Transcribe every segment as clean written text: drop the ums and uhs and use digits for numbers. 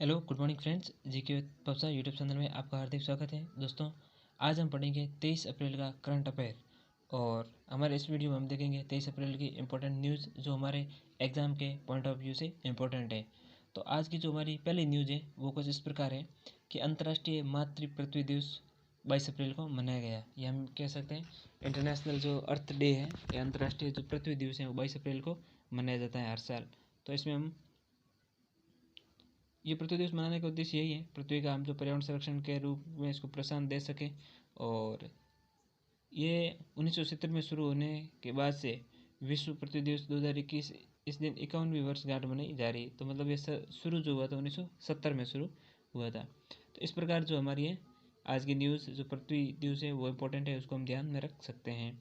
Hello good morning friends, GK पबसा YouTube channel में आपका हार्दिक स्वागत है। दोस्तों, आज हम पढ़ेंगे 23 अप्रैल का करंट अफेयर और हमारे इस वीडियो में हम देखेंगे 23 अप्रैल की इम्पोर्टेंट न्यूज़ जो हमारे एग्ज़ाम के पॉइंट ऑफ व्यू से इम्पोर्टेंट है। तो आज की जो हमारी पहली न्यूज़ है वो कुछ इस प्रकार है कि अंतर्राष्ट्रीय मातृ पृथ्वी दिवस 22 अप्रैल को मनाया गया। ये हम कह सकते हैं इंटरनेशनल जो अर्थ डे है या अंतर्राष्ट्रीय जो पृथ्वी दिवस है वो 22 अप्रैल को मनाया जाता है हर साल। तो इसमें हम ये पृथ्वी दिवस मनाने का उद्देश्य यही है, पृथ्वी का हम जो पर्यावरण संरक्षण के रूप में इसको प्रोत्साहन दे सकें। और ये 1970 में शुरू होने के बाद से विश्व पृथ्वी दिवस 2021 इस दिन 51वीं वर्षगांठ मनाई जा रही है। तो मतलब ये शुरू जो हुआ था 1970 में शुरू हुआ था। तो इस प्रकार जो हमारी है आज की न्यूज़ जो पृथ्वी दिवस है वो इम्पोर्टेंट है, उसको हम ध्यान में रख सकते हैं।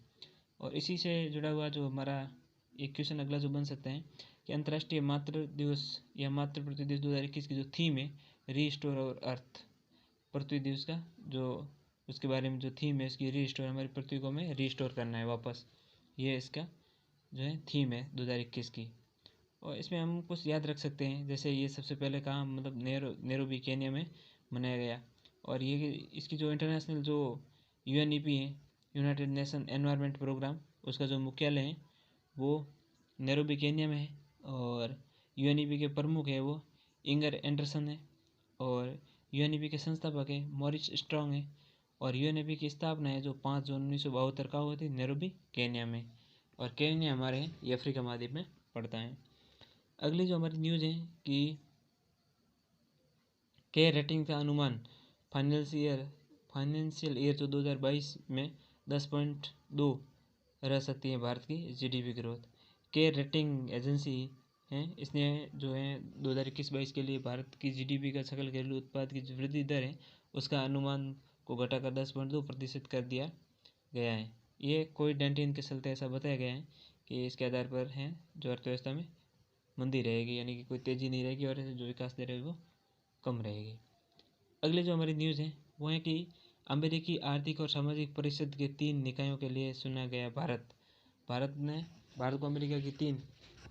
और इसी से जुड़ा हुआ जो हमारा एक क्वेश्चन अगला जो बन सकता है कि अंतर्राष्ट्रीय मातृ दिवस या मातृ पृथ्वी दिवस 2021 की जो थीम है रीस्टोर और अर्थ, पृथ्वी दिवस का जो उसके बारे में जो थीम है इसकी रीस्टोर, हमारी पृथ्वी को हमें रीस्टोर करना है वापस, ये इसका जो है थीम है 2021 की। और इसमें हम कुछ याद रख सकते हैं, जैसे ये सबसे पहले कहाँ मतलब नैरोबी केन्या में मनाया गया। और ये इसकी जो इंटरनेशनल जो यूएनईपी है, यूनाइटेड नेशन एनवायरनमेंट प्रोग्राम, उसका जो मुख्यालय है वो नैरोबी केन्या में है। और यूएनईपी के प्रमुख है वो इंगर एंडरसन है। और यूएनईपी के संस्थापक है मॉरिस स्ट्रॉन्ग है। और यूएनईपी की स्थापना है जो 5 जून 1972 का हुआ थी नैरोबी केन्या में। और केन्या हमारे ये अफ्रीका महाद्वीप में पड़ता है। अगली जो हमारी न्यूज़ है कि के रेटिंग का अनुमान फाइनेंशियल ईयर जो 2022 में 10.2 रह सकती है भारत की जीडीपी ग्रोथ। के रेटिंग एजेंसी है, इसने जो है 2021-22 के लिए भारत की जीडीपी का सकल घरेलू उत्पाद की जो वृद्धि दर है उसका अनुमान को घटाकर 10.2% कर दिया गया है। ये कोविड-19 के चलते ऐसा बताया गया है कि इसके आधार पर है जो अर्थव्यवस्था में मंदी रहेगी, यानी कि कोई तेज़ी नहीं रहेगी और जो विकास दर है वो कम रहेगी। अगली जो हमारी न्यूज़ है वो है कि अमेरिकी आर्थिक और सामाजिक परिषद के 3 निकायों के लिए चुना गया भारत को अमेरिका की 3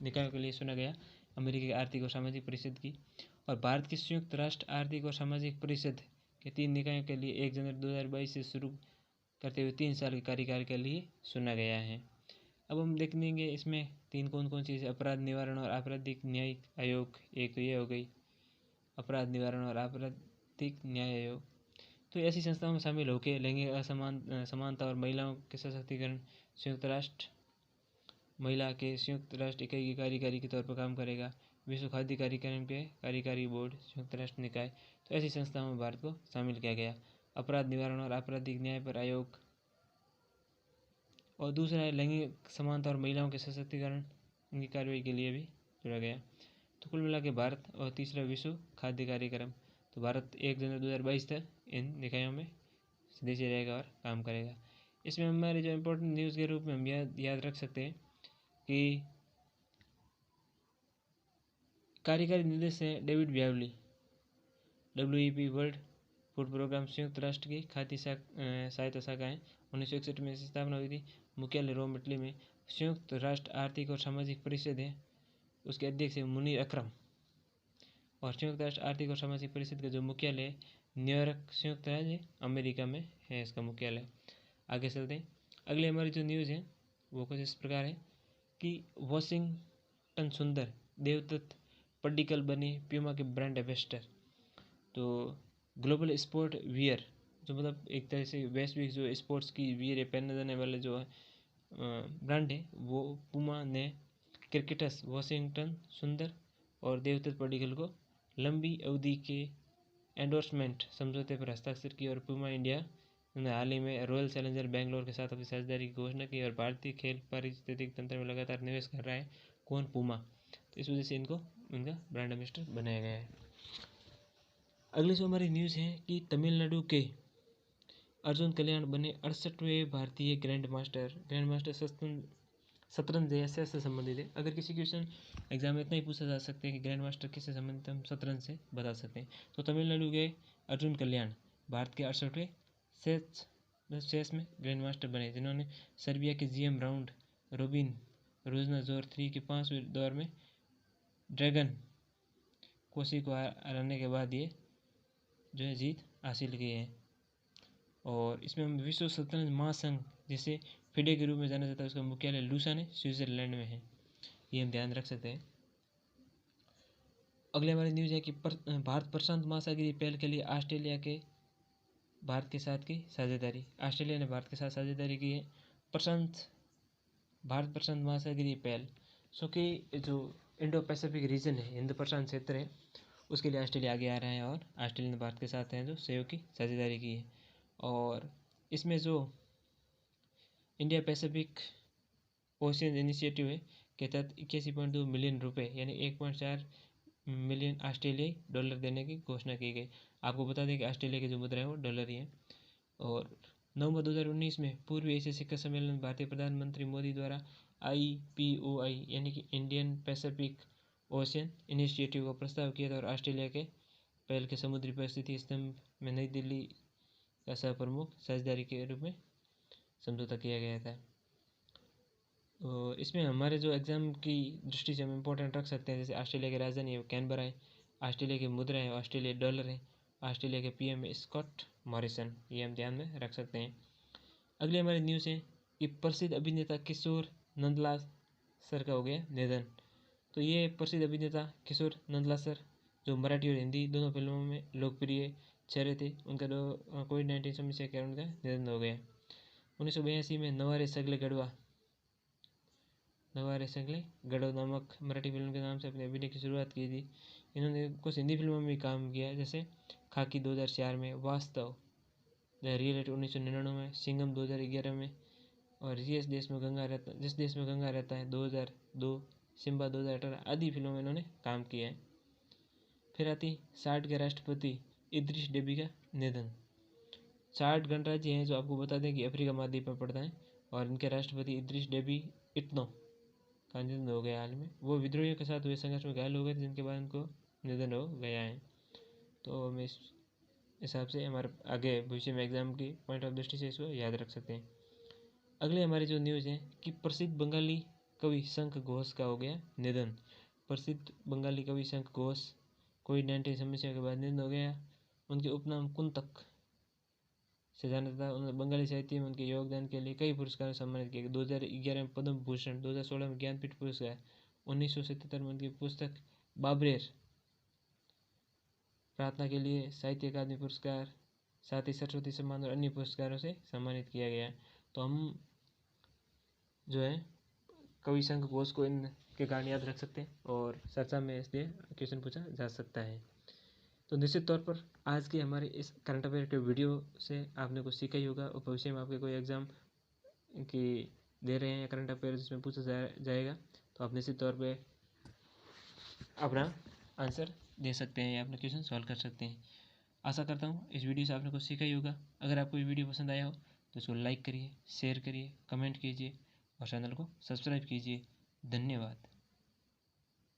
निकायों के लिए चुना गया, अमेरिकी आर्थिक और सामाजिक परिषद की। और भारत की संयुक्त राष्ट्र आर्थिक और सामाजिक परिषद के 3 निकायों के लिए 1 जनवरी 2022 से शुरू करते हुए 3 साल के कार्यकाल के लिए चुना गया है। अब हम देख लेंगे इसमें 3 कौन कौन सी, अपराध निवारण और आपराधिक न्यायिक आयोग, एक तो ये हो गई अपराध निवारण और आपराधिक न्याय आयोग। तो ऐसी संस्थाओं में शामिल होकर लैंगिक समानता और महिलाओं के सशक्तिकरण संयुक्त राष्ट्र महिला के संयुक्त राष्ट्र इकाई की कार्यकारी के तौर पर काम करेगा। विश्व खाद्य कार्यक्रम के कार्यकारी बोर्ड संयुक्त राष्ट्र निकाय। तो ऐसी संस्थाओं में भारत को शामिल किया गया। अपराध निवारण और आपराधिक न्याय पर आयोग, और दूसरा है लैंगिक समानता और महिलाओं के सशक्तिकरण की कार्रवाई के लिए भी जुड़ा गया। तो कुल मिला के भारत, और तीसरा विश्व खाद्य कार्यक्रम। तो भारत 1 जनवरी 2022 तक इन निकायों में सदस्य रहेगा और काम करेगा। इसमें हमारे जो इम्पोर्टेंट न्यूज़ के रूप में हम याद रख सकते हैं कि कार्यकारी निदेशक हैं David Beasley, WEP world food programme संयुक्त राष्ट्र की खाद्य सहायता शाखा है, 1961 में स्थापना हुई थी। मुख्यालय रोम इटली में। संयुक्त राष्ट्र आर्थिक और सामाजिक परिषद है, उसके अध्यक्ष है मुनीर अकरम। और संयुक्त राष्ट्र आर्थिक और सामाजिक परिषद का जो मुख्यालय है न्यूयॉर्क संयुक्त राज्य अमेरिका में है इसका मुख्यालय। आगे चलते हैं। अगली हमारी जो न्यूज़ है वो कुछ इस प्रकार है कि वॉशिंगटन सुंदर देवदत्त पड्डीकल बने प्यूमा के ब्रांड एम्बेसडर। तो ग्लोबल स्पोर्ट वियर जो मतलब एक तरह से वैश्विक जो स्पोर्ट्स की वियर पहने जाने वाले जो ब्रांड है वो पूमा ने क्रिकेटर्स वॉशिंगटन सुंदर और देवदत्त पड्डीकल को लंबी अवधि के एंडोर्समेंट समझौते पर हस्ताक्षर किए। और पूमा इंडिया ने हाल ही में रॉयल चैलेंजर बैंगलोर के साथ अपनी साझेदारी की घोषणा की और भारतीय खेल पारिस्थितिक तंत्र में लगातार निवेश कर रहा है कौन, पूमा। तो इस वजह से इनको उनका ब्रांड एम्बेसडर बनाया गया है। अगली जो हमारी न्यूज़ है कि तमिलनाडु के अर्जुन कल्याण बने 68वें भारतीय ग्रैंड मास्टर शतरंज या चेस से संबंधित है। अगर किसी क्वेश्चन एग्जाम में इतना ही पूछा जा सकता है कि ग्रैंड मास्टर किससे संबंधित, हम शतरंज से बता सकते हैं। तो तमिलनाडु के अर्जुन कल्याण भारत के 68वें चेस में ग्रैंड मास्टर बने, जिन्होंने सर्बिया के GM राउंड रोबिन रोजना जोर 3 के 5वें दौर में ड्रैगन कोसी को हराने के बाद ये जो है जीत हासिल की है। और इसमें हम विश्व शतरंज महासंघ जिसे फिडे के रूप में जाना जाता है उसका मुख्यालय लूसान स्विट्जरलैंड में है, ये हम ध्यान रख सकते हैं। अगले हमारी न्यूज़ है कि भारत प्रशांत महासागरीय पहल के लिए ऑस्ट्रेलिया के भारत के साथ की साझेदारी। ऑस्ट्रेलिया ने भारत के साथ साझेदारी की है भारत प्रशांत महासागरीय पहल, सो कि जो इंडो पैसिफिक रीजन है, हिंद प्रशांत क्षेत्र है, उसके लिए ऑस्ट्रेलिया आगे आ रहा है और ऑस्ट्रेलिया ने भारत के साथ हैं जो सहयोग की साझेदारी की है। और इसमें जो इंडिया पैसिफिक ओशियन इनिशिएटिव है के तहत 81.2 मिलियन रुपए यानी 1.4 मिलियन ऑस्ट्रेलियाई डॉलर देने की घोषणा की गई। आपको बता दें कि ऑस्ट्रेलिया की जो मुद्रा है वो डॉलर ही है। और नवंबर 2019 में पूर्वी एशिया शिखर सम्मेलन में भारतीय प्रधानमंत्री मोदी द्वारा IPOI यानी कि इंडियन पैसिफिक ओशियन इनिशिएटिव का प्रस्ताव किया था और ऑस्ट्रेलिया के पहल के समुद्री परिस्थिति स्तंभ में नई दिल्ली का सह प्रमुख साझेदारी के रूप में समझौता किया गया था। तो इसमें हमारे जो एग्ज़ाम की दृष्टि से हम इम्पोर्टेंट रख सकते हैं, जैसे ऑस्ट्रेलिया की राजधानी है कैनबरा है, ऑस्ट्रेलिया की मुद्रा है ऑस्ट्रेलिया डॉलर है, ऑस्ट्रेलिया के PM है स्कॉट मॉरिसन, ये हम ध्यान में रख सकते हैं। अगली हमारी न्यूज़ है कि प्रसिद्ध अभिनेता किशोर नंदलाल सर का हो गया निधन। तो ये प्रसिद्ध अभिनेता किशोर नंदलाल सर जो मराठी और हिंदी दोनों फिल्मों में लोकप्रिय चेहरे थे, उनका कोविड-19 समस्या के कारण उनका निधन हो गया। 1982 में नवारे सगले गढ़वा नामक मराठी फिल्म के नाम से अपने अभिनय की शुरुआत की थी। इन्होंने कुछ हिंदी फिल्मों में भी काम किया, जैसे खाकी 2004 में, वास्तव द रियलिटी 1999 में, सिंघम 2011 में और जिस देश में गंगा रहता है 2002, सिम्बा 2018 आदि फिल्मों में इन्होंने काम किया है। फिर आती 60 के राष्ट्रपति इद्रिस डेबी का निधन। 60 गणराज्य हैं जो आपको बता दें कि अफ्रीका महाद्वीप में पड़ता है और इनके राष्ट्रपति इद्रिस डेबी इट्नो का निधन हो गया हाल में। वो विद्रोहियों के साथ हुए संघर्ष में घायल हो गए थे, जिनके बाद उनको निधन हो गया है। तो हम इस हिसाब से हमारे आगे भविष्य में एग्जाम की पॉइंट ऑफ दृष्टि से इसको याद रख सकते हैं। अगले हमारी जो न्यूज़ है कि प्रसिद्ध बंगाली कवि शंख घोष का हो गया निधन। प्रसिद्ध बंगाली कवि शंख घोष कोविड-19 समस्या के बाद निधन हो गया। उनके उपनाम कुंतक से जाना था। उन्होंने बंगाली साहित्य में उनके योगदान के लिए कई पुरस्कारों से सम्मानित किया। 2011 में पद्म भूषण, 2016 में ज्ञानपीठ पुरस्कार, 1977 में उनकी पुस्तक बाबरेर प्रार्थना के लिए साहित्य अकादमी पुरस्कार, साथ ही सरस्वती सम्मान और अन्य पुरस्कारों से सम्मानित किया गया। तो हम जो है कवि शंख घोष को इनके कारण याद रख सकते हैं और चर्चा में इसलिए क्वेश्चन पूछा जा सकता है। तो निश्चित तौर पर आज के हमारे इस करंट अफेयर के वीडियो से आपने कुछ सीखा ही होगा और भविष्य में आपके कोई एग्जाम की दे रहे हैं या करंट अफेयर जिसमें पूछा जाएगा तो आप निश्चित तौर पे अपना आंसर दे सकते हैं या अपना क्वेश्चन सॉल्व कर सकते हैं। आशा करता हूँ इस वीडियो से आपने कुछ सीखा ही होगा। अगर आपको ये वीडियो पसंद आया हो तो इसको लाइक करिए, शेयर करिए, कमेंट कीजिए और चैनल को सब्सक्राइब कीजिए। धन्यवाद।